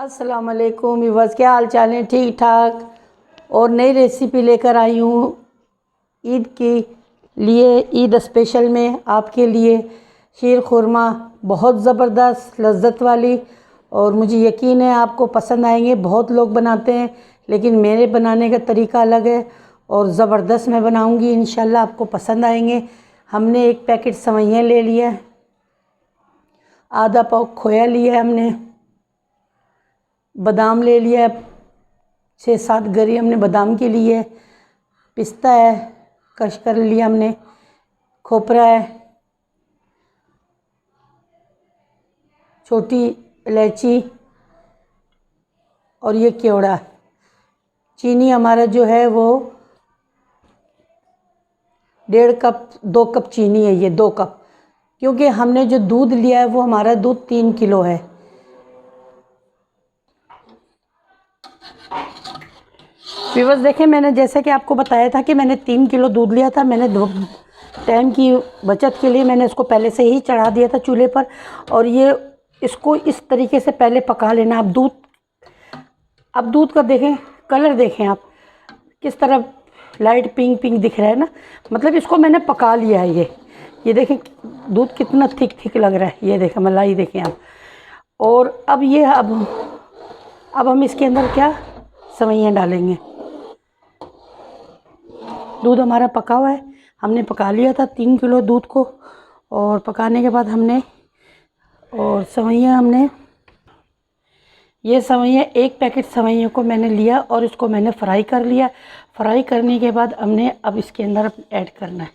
अस्सलाम वालेकुम व्यूअर्स, क्या हाल चाल है? ठीक ठाक। और नई रेसिपी लेकर आई हूँ ईद के लिए, ईद स्पेशल में आपके लिए शीर खुरमा, बहुत ज़बरदस्त लज्जत वाली। और मुझे यकीन है आपको पसंद आएंगे। बहुत लोग बनाते हैं लेकिन मेरे बनाने का तरीका अलग है और ज़बरदस्त मैं बनाऊंगी। इंशाल्लाह आपको पसंद आएंगे। हमने एक पैकेट सेवइयाँ ले लिया, आधा पाव खोया लिया, हमने बादाम ले लिया, 6-7 गरी हमने बादाम के लिए, पिस्ता है क्रश कर लिया हमने, खोपरा है, छोटी इलायची और ये केवड़ा। चीनी हमारा जो है वो 1.5 कप, 2 कप चीनी है, ये 2 कप, क्योंकि हमने जो दूध लिया है वो हमारा दूध 3 किलो है। व्यूअर्स देखें, मैंने जैसे कि आपको बताया था कि मैंने 3 किलो दूध लिया था। मैंने टाइम की बचत के लिए मैंने इसको पहले से ही चढ़ा दिया था चूल्हे पर। और ये इसको इस तरीके से पहले पका लेना। अब दूध का देखें, कलर देखें आप किस तरह लाइट पिंक पिंक दिख रहा है ना, मतलब इसको मैंने पका लिया है। ये देखें दूध कितना थिक लग रहा है। ये देखें मलाई देखें आप। और अब हम इसके अंदर क्या सेवइयाँ डालेंगे। दूध हमारा पका हुआ है, हमने पका लिया था 3 किलो दूध को। और पकाने के बाद और सेवइयाँ ये सेवइयाँ, एक पैकेट सेवइयों को मैंने लिया और इसको मैंने फ्राई कर लिया। फ्राई करने के बाद हमने अब इसके अंदर ऐड करना है।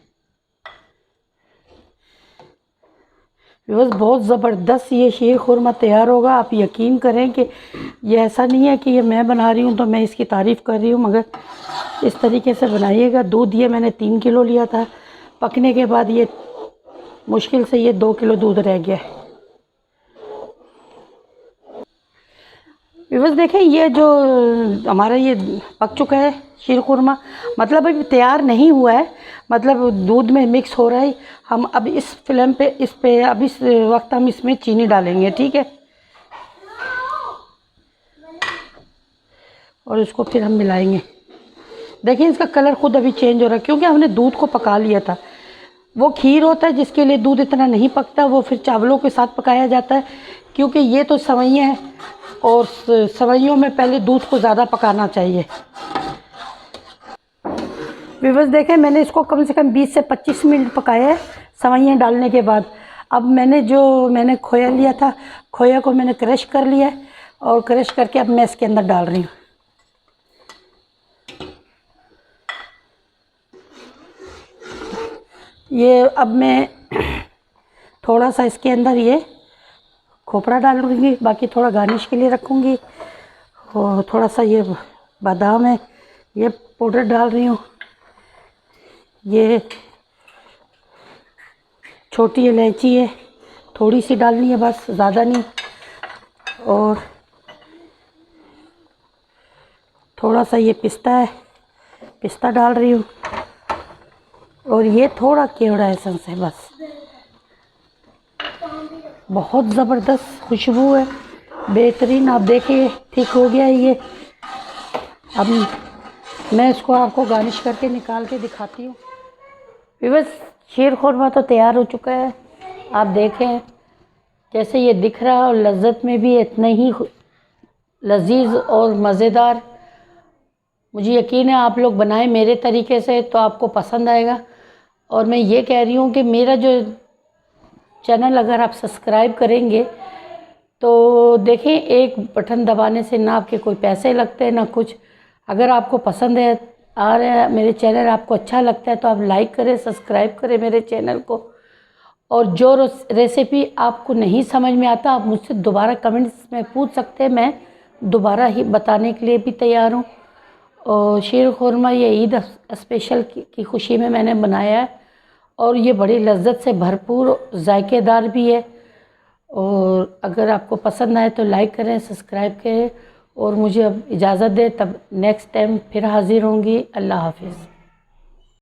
बहुत ज़बरदस्त ये शीर खुरमा तैयार होगा। आप यकीन करें कि ये ऐसा नहीं है कि ये मैं बना रही हूँ तो मैं इसकी तारीफ़ कर रही हूँ, मगर इस तरीके से बनाइएगा। दूध ये मैंने 3 किलो लिया था, पकने के बाद ये मुश्किल से ये 2 किलो दूध रह गया है। व्यूअर्स देखें, ये जो हमारा ये पक चुका है शीर खुरमा, मतलब अभी तैयार नहीं हुआ है, मतलब दूध में मिक्स हो रहा है। हम अब इस फ्लेम पे अब इस वक्त हम इसमें चीनी डालेंगे, ठीक है। और इसको फिर हम मिलाएंगे। देखिए इसका कलर खुद अभी चेंज हो रहा है, क्योंकि हमने दूध को पका लिया था। वो खीर होता है जिसके लिए दूध इतना नहीं पकता, वो फिर चावलों के साथ पकाया जाता है। क्योंकि ये तो सेवइयाँ हैं और सेवइयों में पहले दूध को ज़्यादा पकाना चाहिए। व्यूअर्स देखें, मैंने इसको कम से कम 20 से 25 मिनट पकाया है सेवइयाँ डालने के बाद। अब मैंने खोया लिया था, खोया को मैंने क्रश कर लिया है और क्रश करके अब मैं इसके अंदर डाल रही हूँ। ये अब मैं थोड़ा सा इसके अंदर ये खोपरा डालूँगी, बाकी थोड़ा गार्निश के लिए रखूँगी। और थोड़ा सा ये बादाम है, ये पाउडर डाल रही हूँ। ये छोटी इलायची है, थोड़ी सी डालनी है बस, ज़्यादा नहीं। और थोड़ा सा ये पिस्ता है, पिस्ता डाल रही हूँ। और ये थोड़ा केवड़ा एसेंस है बस। बहुत ज़बरदस्त खुशबू है, बेहतरीन। आप देखिए ठीक हो गया है ये। अब मैं इसको आपको गार्निश करके निकाल के दिखाती हूँ। व्यूअर्स शीर खुरमा तो तैयार हो चुका है। आप देखें जैसे ये दिख रहा है और लज्जत में भी इतना ही लजीज और मज़ेदार। मुझे यकीन है आप लोग बनाएं मेरे तरीके से तो आपको पसंद आएगा। और मैं ये कह रही हूँ कि मेरा जो चैनल अगर आप सब्सक्राइब करेंगे तो देखें, एक बटन दबाने से ना आपके कोई पैसे लगते हैं ना कुछ। अगर आपको पसंद है आ रहा है मेरे चैनल, आपको अच्छा लगता है तो आप लाइक करें, सब्सक्राइब करें मेरे चैनल को। और जो रेसिपी आपको नहीं समझ में आता आप मुझसे दोबारा कमेंट्स में पूछ सकते हैं, मैं दोबारा ही बताने के लिए भी तैयार हूँ। और शीर खुरमा ये ईद स्पेशल की खुशी में मैंने बनाया है और ये बड़ी लज्जत से भरपूर जायकेदार भी है। और अगर आपको पसंद आए तो लाइक करें, सब्सक्राइब करें। और मुझे अब इजाज़त दें, तब नेक्स्ट टाइम फिर हाज़िर होंगी। अल्लाह हाफिज़।